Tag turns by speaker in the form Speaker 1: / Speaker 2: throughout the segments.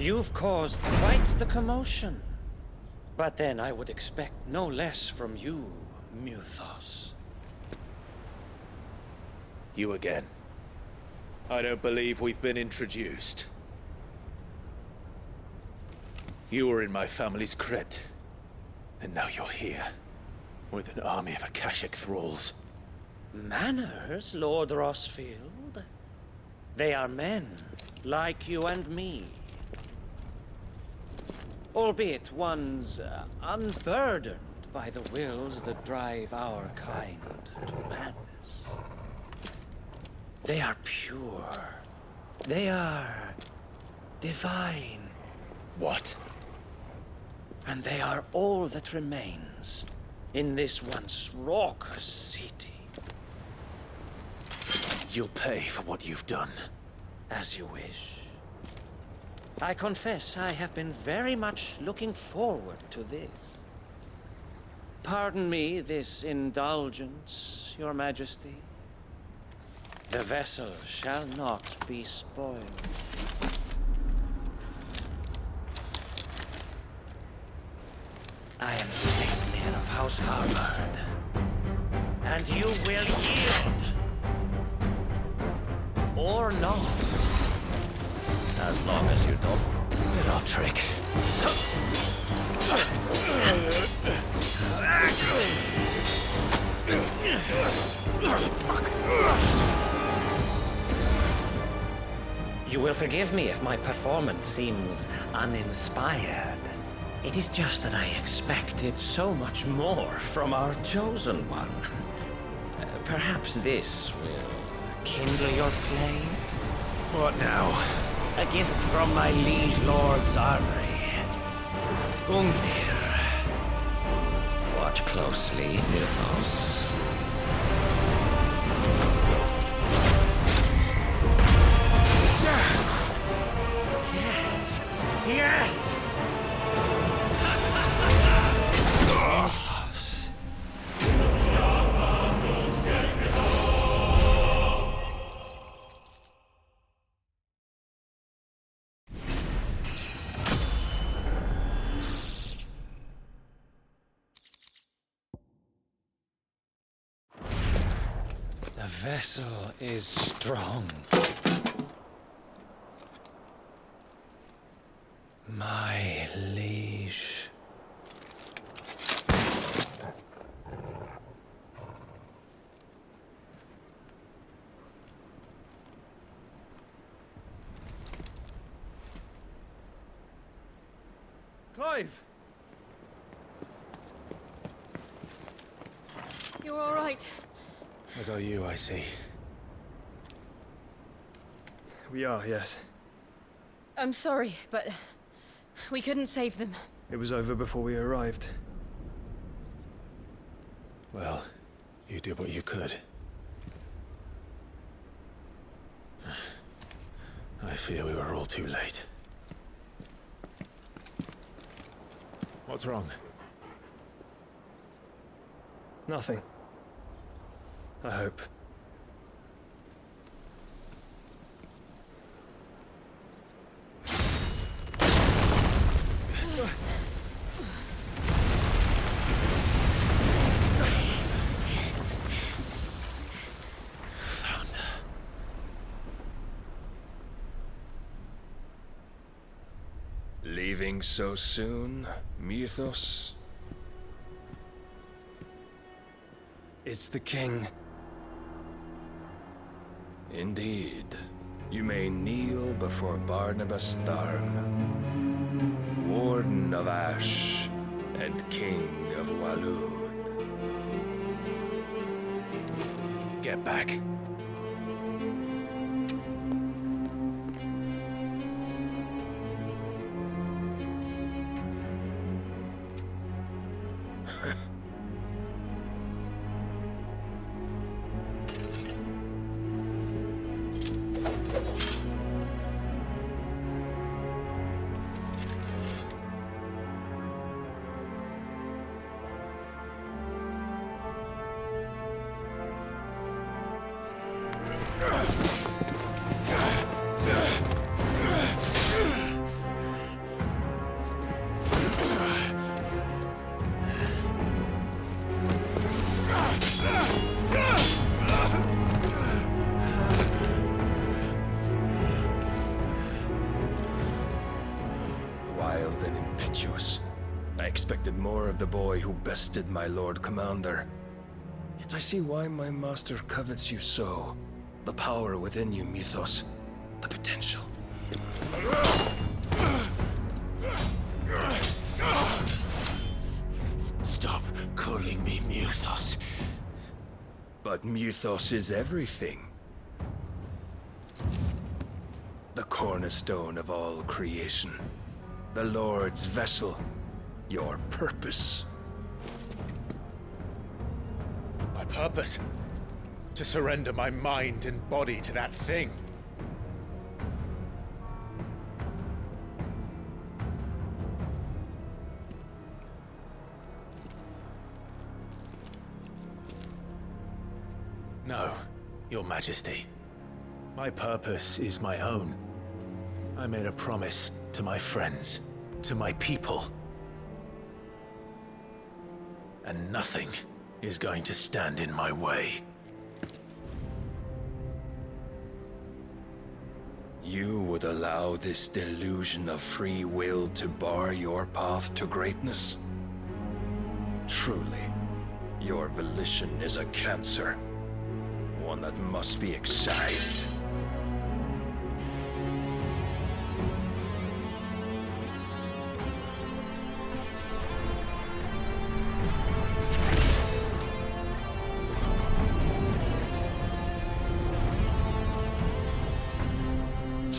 Speaker 1: You've caused quite the commotion. But then I would expect no less from you, Mythos.
Speaker 2: You again. I don't believe we've been introduced. You were in my family's crypt, and now you're here, with an army of Akashic thralls.
Speaker 1: Manners, Lord Rossfield? They are men, like you and me. Albeit ones unburdened by the wills that drive our kind to madness. They are pure. They are divine.
Speaker 2: What?
Speaker 1: And they are all that remains in this once raucous city.
Speaker 2: You'll pay for what you've done.
Speaker 1: As you wish. I confess I have been very much looking forward to this. Pardon me this indulgence, Your Majesty. The vessel shall not be spoiled. I am Sleipnir of House Harvard, and you will yield. Or not. As long as you don't.
Speaker 2: Little trick.
Speaker 1: You will forgive me if my performance seems uninspired. It is just that I expected so much more from our chosen one. Perhaps this will kindle your flame?
Speaker 2: What now?
Speaker 1: A gift from my liege lord's armory. Ungnir. Watch closely, Mythos. Yes! Yes! Mythos. The vessel is strong. My liege.
Speaker 3: Clive!
Speaker 4: You're all right.
Speaker 2: As are you, I see.
Speaker 3: We are, yes.
Speaker 4: I'm sorry, but we couldn't save them.
Speaker 3: It was over before we arrived.
Speaker 2: Well, you did what you could. I fear we were all too late. What's wrong?
Speaker 3: Nothing. I hope.
Speaker 5: Leaving so soon, Mythos?
Speaker 3: It's the king.
Speaker 5: Indeed. You may kneel before Barnabas Tharm, Warden of Ash and King of Waloed.
Speaker 2: Get back.
Speaker 5: expected more of the boy who bested my Lord Commander. Yet I see why my master covets you so. The power within you, Mythos. The potential.
Speaker 2: Stop calling me Mythos.
Speaker 5: But Mythos is everything. The cornerstone of all creation. The Lord's vessel. Your purpose.
Speaker 2: My purpose? To surrender my mind and body to that thing. No, Your Majesty. My purpose is my own. I made a promise to my friends, to my people. And nothing is going to stand in my way.
Speaker 5: You would allow this delusion of free will to bar your path to greatness? Truly, your volition is a cancer. One that must be excised.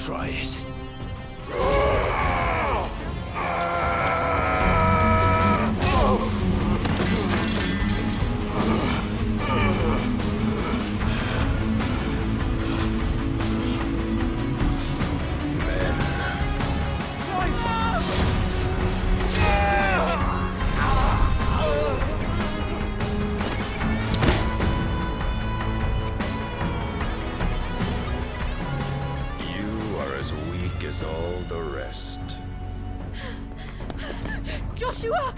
Speaker 2: Try it.
Speaker 5: As all the rest.
Speaker 4: Joshua!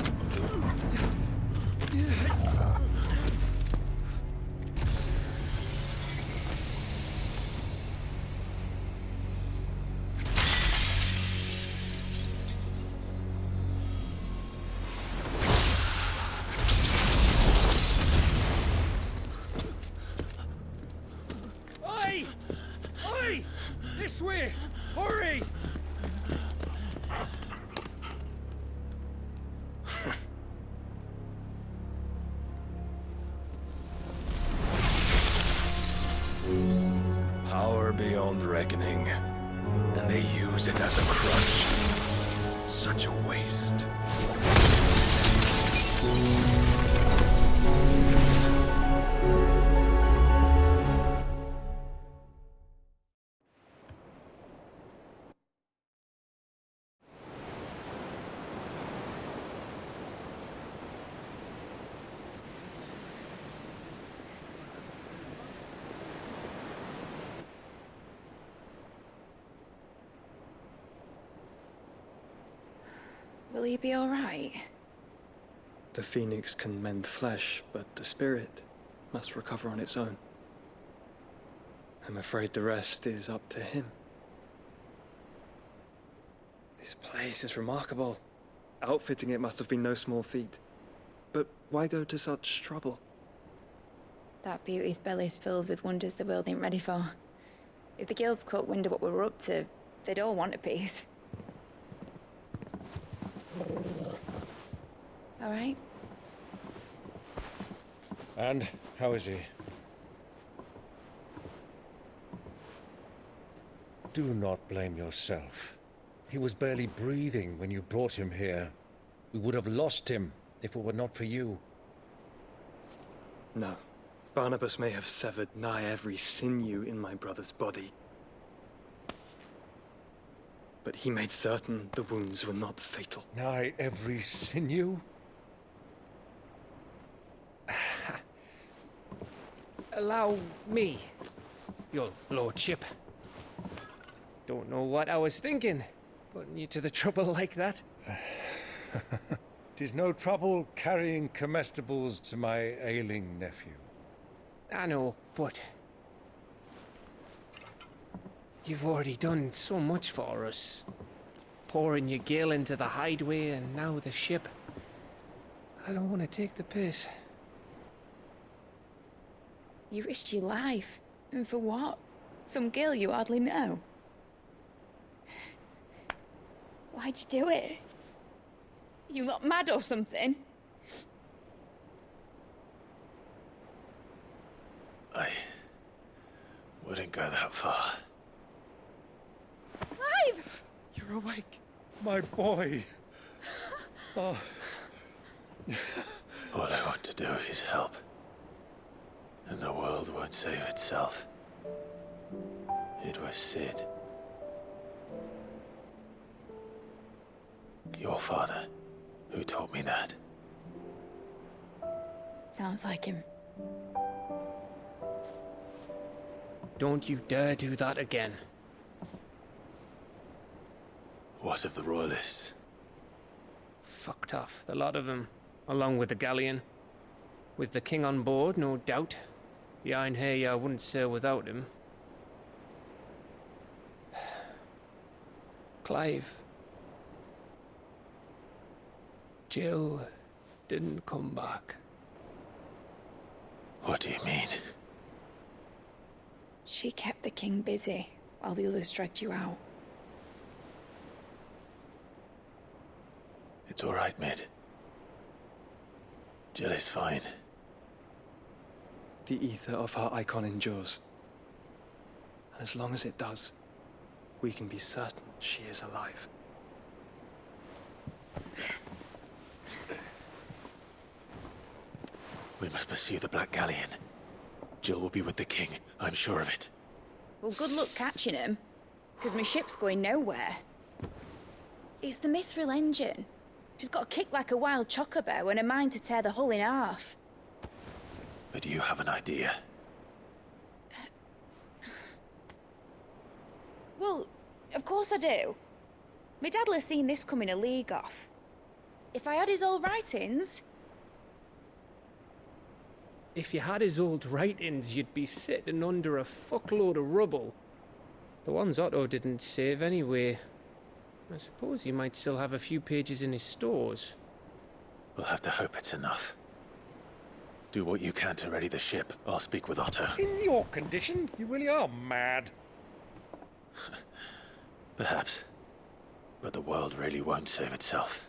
Speaker 5: Oi! Oi! This way! Hurry! Power beyond reckoning, and they use it as a crutch. Such a waste.
Speaker 6: Will he be all right?
Speaker 3: The phoenix can mend flesh, but the spirit must recover on its own. I'm afraid the rest is up to him. This place is remarkable. Outfitting it must have been no small feat. But why go to such trouble?
Speaker 6: That beauty's belly's filled with wonders the world ain't ready for. If the guilds caught wind of what we were up to, they'd all want a piece. All right?
Speaker 7: And how is he? Do not blame yourself. He was barely breathing when you brought him here. We would have lost him if it were not for you.
Speaker 3: No. Barnabas may have severed nigh every sinew in my brother's body. But he made certain the wounds were not fatal.
Speaker 7: Nigh every sinew?
Speaker 8: Allow me, your lordship. Don't know what I was thinking, putting you to the trouble like that.
Speaker 7: 'Tis no trouble carrying comestibles to my ailing nephew.
Speaker 8: I know, but you've already done so much for us. Pouring your gil into the hideaway and now the ship. I don't want to take the piss.
Speaker 6: You risked your life. And for what? Some girl you hardly know. Why'd you do it? You got mad or something?
Speaker 2: I wouldn't go that far.
Speaker 6: Clive!
Speaker 7: You're awake, my boy. Oh.
Speaker 2: All I want to do is help. And the world won't save itself. It was Sid. Your father, who taught me that.
Speaker 6: Sounds like him.
Speaker 8: Don't you dare do that again.
Speaker 2: What of the Royalists?
Speaker 8: Fucked off, the lot of them, along with the galleon. With the king on board, no doubt. The Iron Hair wouldn't sail without him. Clive. Jill didn't come back.
Speaker 2: What do you mean?
Speaker 6: She kept the king busy while the others dragged you out.
Speaker 2: It's all right, Mid. Jill is fine.
Speaker 3: The ether of her icon endures. And as long as it does, we can be certain she is alive.
Speaker 2: We must pursue the Black Galleon. Jill will be with the king, I'm sure of it.
Speaker 6: Well, good luck catching him, because my ship's going nowhere. It's the Mithril engine. She's got a kick like a wild chocobo and a mind to tear the hull in half.
Speaker 2: But you have an idea.
Speaker 6: Well, of course I do. My dad'll have seen this coming a league off. If I had his old writings...
Speaker 8: If you had his old writings, you'd be sitting under a fuckload of rubble. The ones Otto didn't save anyway. I suppose he might still have a few pages in his stores.
Speaker 2: We'll have to hope it's enough. Do what you can to ready the ship. I'll speak with Otto.
Speaker 7: In your condition, you really are mad.
Speaker 2: Perhaps. But the world really won't save itself.